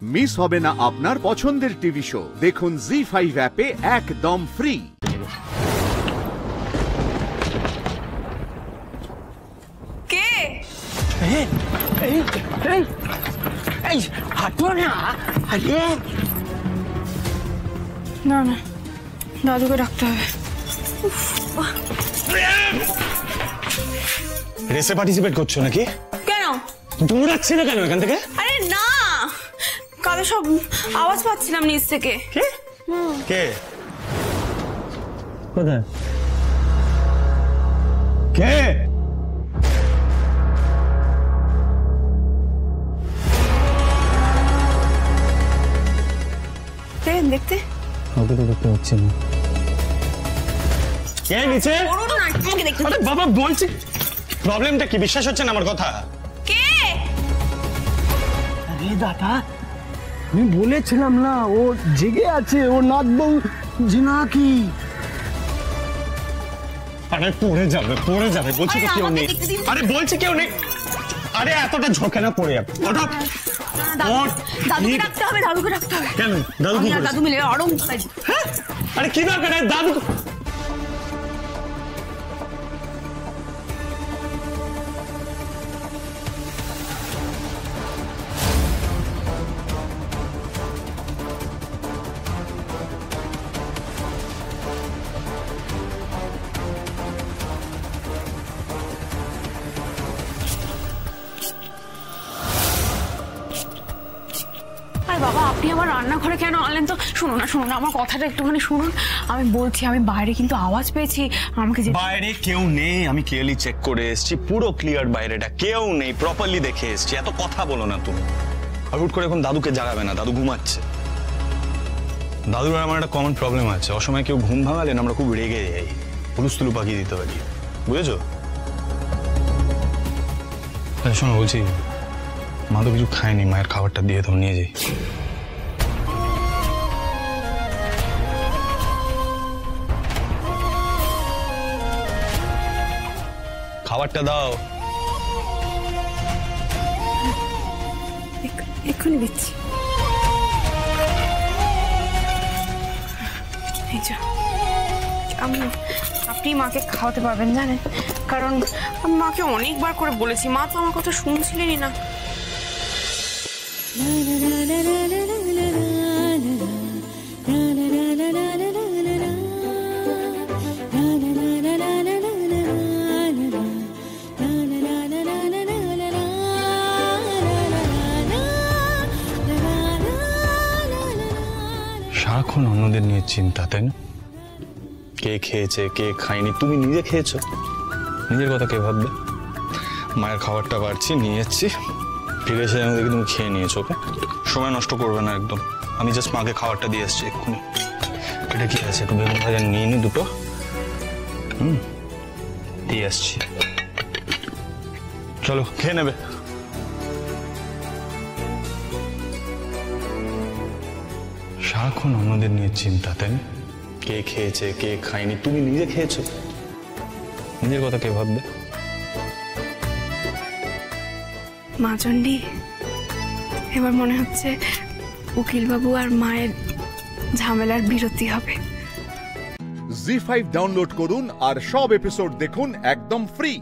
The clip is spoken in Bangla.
মিস হবে না আপনার পছন্দের টিভি শো। দেখুন জি5 অ্যাপে একদম ফ্রি। কে? না না, দাদুকে ডাকতে হবে। রেসে পার্টিসিপেট করছো নাকি? কেন দৌড়াচ্ছি না কেন এখান থেকে? আরে না, কালে সব আওয়াজ পাচ্ছিলাম নিচ থেকে। কে কে কোথায় কে? দেখতে ওকে তো দেখতে পাচ্ছি না। কে নিচে? আরে বাবা বলছি, প্রবলেমটা কি? বিশ্বাস হচ্ছে না আমার কথা? কে? আরে দাদা, আমি বলেছিলাম না ও জেগে আছে, ও নাচবো জিনাকি। আরে পড়ে যাবে বলছি তো কেউ নেই। আরে বলছি কেউ নেই। আরে এতটা ঝোঁকে না পড়ে যাবে। দাদুকে ডাকতে হবে, দাদুকে ডাকতে হবে। কেন? দাদু কি দাদু মিলে আরো। আরে কি দরকার দাদু? বাবা আপনি আমার রান্নাঘরে কেন আনলেন? তো শুনুন না, আমার কথাটা একটুখানি শুনুন। আমি বলছি, আমি বাইরে কিন্তু আওয়াজ পেয়েছি। আমাকে বাইরে কেউ নেই, আমি ক্লিয়ারলি চেক করে এসেছি, পুরো ক্লিয়ার, বাইরেটা কেউ নেই, প্রপারলি দেখে এসেছি। এত কথা বলো না তুমি। আর হুট করে এখন দাদুকে জাগাবে না, দাদু ঘুমাচ্ছে। দাদুর আমার একটা কমন প্রবলেম আছে, অসময় কেউ ঘুম ভাঙালেন আমরা খুব রেগে যাই, হুলুস্থুলু পাকিয়ে দিতে পারি, বুঝেছো? শোনো বলছি, মা তো কিছু খায়নি, মায়ের খাবারটা দিয়ে দাও, নিয়ে যাই। খাবারটা দাও। এক্ষুনি দিচ্ছি। আপনি মাকে খাওয়াতে পারবেন জানেন, কারণ আমি মাকে অনেকবার করে বলেছি, মা তো আমার কথা শুনছিলেনই না। সারাক্ষণ অন্যদের নিয়ে চিন্তা, তাই না? কে খেয়েছে কে খায়নি, তুমি নিজে খেয়েছো, নিজের কথা কে ভাববে? মায়ের খাবারটা বাড়ছি, নিয়ে যাচ্ছি, ফিরে এসে আমি দেখি তুমি খেয়ে নিয়েছো। ওকে, সময় নষ্ট করবে না একদম। আমি জাস্ট মাকে খাবারটা দিয়ে আসছি এক্ষুনি। এটা কি আছে, একটু বেগুন ভাজা নিয়ে নি দুটো, দিয়ে আসছি। চলো খেয়ে নেবে। সারাক্ষণ অন্যদের নিয়ে চিন্তা, তাই না? কে খেয়েছে কে খায়নি, তুমি নিজে খেয়েছো, নিজের কথা কে ভাববে? মা চণ্ডী, এবার মনে হচ্ছে উকিলবাবু আর মায়ের ঝামেলার বিরতি হবে। জি5 ডাউনলোড করুন আর সব এপিসোড দেখুন একদম ফ্রি।